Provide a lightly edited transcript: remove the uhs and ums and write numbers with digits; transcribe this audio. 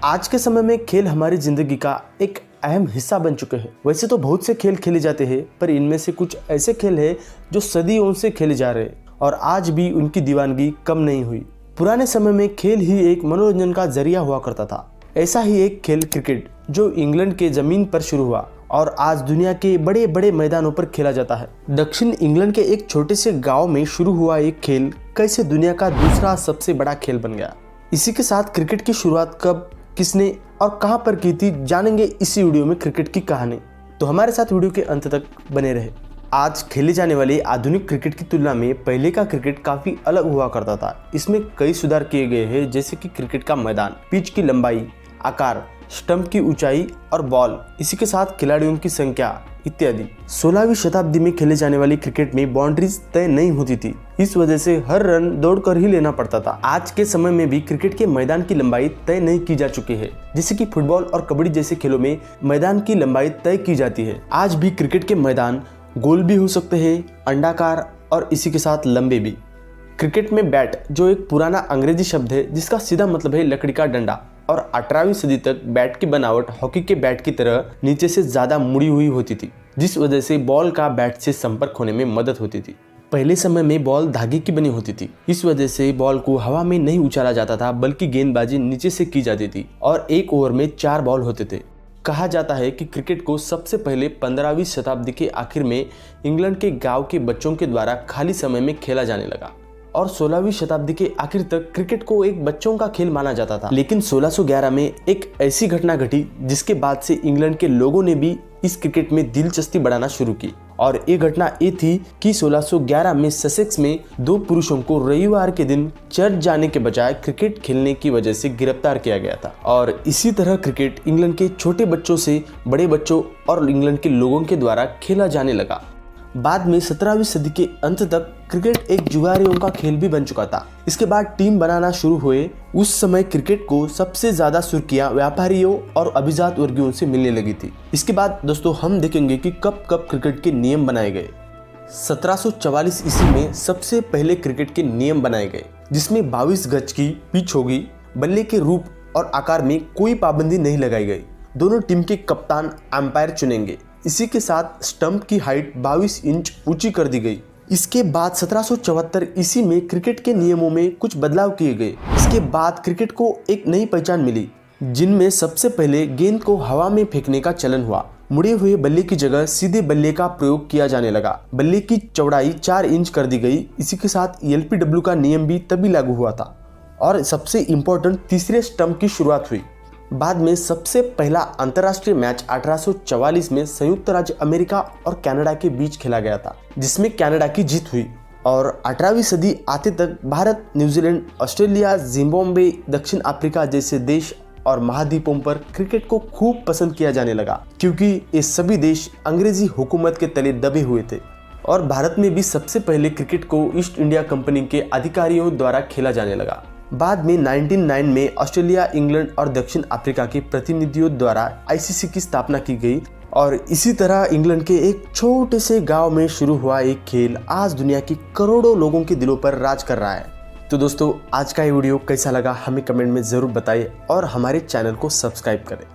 आज के समय में खेल हमारी जिंदगी का एक अहम हिस्सा बन चुके हैं। वैसे तो बहुत से खेल खेले जाते हैं, पर इनमें से कुछ ऐसे खेल हैं जो सदियों से खेले जा रहे हैं और आज भी उनकी दीवानगी कम नहीं हुई। पुराने समय में खेल ही एक मनोरंजन का जरिया हुआ करता था। ऐसा ही एक खेल क्रिकेट, जो इंग्लैंड के जमीन पर शुरू हुआ और आज दुनिया के बड़े बड़े मैदानों पर खेला जाता है। दक्षिण इंग्लैंड के एक छोटे से गांव में शुरू हुआ एक खेल कैसे दुनिया का दूसरा सबसे बड़ा खेल बन गया। इसी के साथ क्रिकेट की शुरुआत कब, किसने और कहां पर की थी, जानेंगे इसी वीडियो में क्रिकेट की कहानी। तो हमारे साथ वीडियो के अंत तक बने रहे। आज खेले जाने वाले आधुनिक क्रिकेट की तुलना में पहले का क्रिकेट काफी अलग हुआ करता था। इसमें कई सुधार किए गए हैं, जैसे कि क्रिकेट का मैदान, पिच की लंबाई, आकार, स्टंप की ऊंचाई और बॉल, इसी के साथ खिलाड़ियों की संख्या इत्यादि। 16वीं शताब्दी में खेले जाने वाली क्रिकेट में बाउंड्रीज तय नहीं होती थी, इस वजह से हर रन दौड़कर ही लेना पड़ता था। आज के समय में भी क्रिकेट के मैदान की लंबाई तय नहीं की जा चुकी है, जैसे कि फुटबॉल और कबड्डी जैसे खेलों में मैदान की लंबाई तय की जाती है। आज भी क्रिकेट के मैदान गोल भी हो सकते हैं, अंडाकार और इसी के साथ लंबे भी। क्रिकेट में बैट, जो एक पुराना अंग्रेजी शब्द है जिसका सीधा मतलब है लकड़ी का डंडा, और 18वीं सदी तक बैट की बनावट हॉकी के बैट की तरह नीचे से ज्यादा मुड़ी हुई होती थी, जिस वजह से बॉल का बैट से संपर्क होने में मदद होती थी। पहले समय में बॉल धागे की बनी होती थी, इस वजह से बॉल को हवा में नहीं उछाला जाता था, बल्कि गेंदबाजी नीचे से की जाती थी और एक ओवर में 4 बॉल होते थे। कहा जाता है कि क्रिकेट को सबसे पहले 15वीं शताब्दी के आखिर में इंग्लैंड के गांव के बच्चों के द्वारा खाली समय में खेला जाने लगा और 16वीं शताब्दी के आखिर तक क्रिकेट को एक बच्चों का खेल माना जाता था। लेकिन 1611 में एक ऐसी घटना घटी जिसके बाद से इंग्लैंड के लोगों ने भी इस क्रिकेट में दिलचस्पी बढ़ाना शुरू की, और ये घटना ये थी कि 1611 में ससेक्स में 2 पुरुषों को रविवार के दिन चर्च जाने के बजाय क्रिकेट खेलने की वजह से गिरफ्तार किया गया था। और इसी तरह क्रिकेट इंग्लैंड के छोटे बच्चों से बड़े बच्चों और इंग्लैंड के लोगों के द्वारा खेला जाने लगा। बाद में 17वीं सदी के अंत तक क्रिकेट एक जुगारियों का खेल भी बन चुका था। इसके बाद टीम बनाना शुरू हुए। उस समय क्रिकेट को सबसे ज्यादा सुर्खियां व्यापारियों और अभिजात वर्गीयों से मिलने लगी थी। इसके बाद दोस्तों हम देखेंगे कि कब कब क्रिकेट के नियम बनाए गए। 1744 ईस्वी में सबसे पहले क्रिकेट के नियम बनाए गए, जिसमें 22 गज की पिच होगी। बल्ले के रूप और आकार में कोई पाबंदी नहीं लगाई गई। दोनों टीम के कप्तान अंपायर चुनेंगे। इसी के साथ स्टंप की हाइट 22 इंच ऊंची कर दी गई। इसके बाद 1774 ईस्वी में क्रिकेट के नियमों में कुछ बदलाव किए गए। इसके बाद क्रिकेट को एक नई पहचान मिली, जिनमें सबसे पहले गेंद को हवा में फेंकने का चलन हुआ। मुड़े हुए बल्ले की जगह सीधे बल्ले का प्रयोग किया जाने लगा। बल्ले की चौड़ाई 4 इंच कर दी गई। इसी के साथ LPW का नियम भी तभी लागू हुआ था और सबसे इम्पोर्टेंट तीसरे स्टंप की शुरुआत हुई। बाद में सबसे पहला अंतर्राष्ट्रीय मैच 1844 में संयुक्त राज्य अमेरिका और कनाडा के बीच खेला गया था, जिसमें कनाडा की जीत हुई। और 18वीं सदी आते तक भारत, न्यूजीलैंड, ऑस्ट्रेलिया, जिम्बाब्वे, दक्षिण अफ्रीका जैसे देश और महाद्वीपों पर क्रिकेट को खूब पसंद किया जाने लगा, क्योंकि ये सभी देश अंग्रेजी हुकूमत के तले दबे हुए थे। और भारत में भी सबसे पहले क्रिकेट को ईस्ट इंडिया कंपनी के अधिकारियों द्वारा खेला जाने लगा। बाद में 1909 में ऑस्ट्रेलिया, इंग्लैंड और दक्षिण अफ्रीका के प्रतिनिधियों द्वारा ICC की स्थापना की गई। और इसी तरह इंग्लैंड के एक छोटे से गांव में शुरू हुआ एक खेल आज दुनिया की करोड़ों लोगों के दिलों पर राज कर रहा है। तो दोस्तों, आज का ये वीडियो कैसा लगा हमें कमेंट में जरूर बताइए और हमारे चैनल को सब्सक्राइब करें।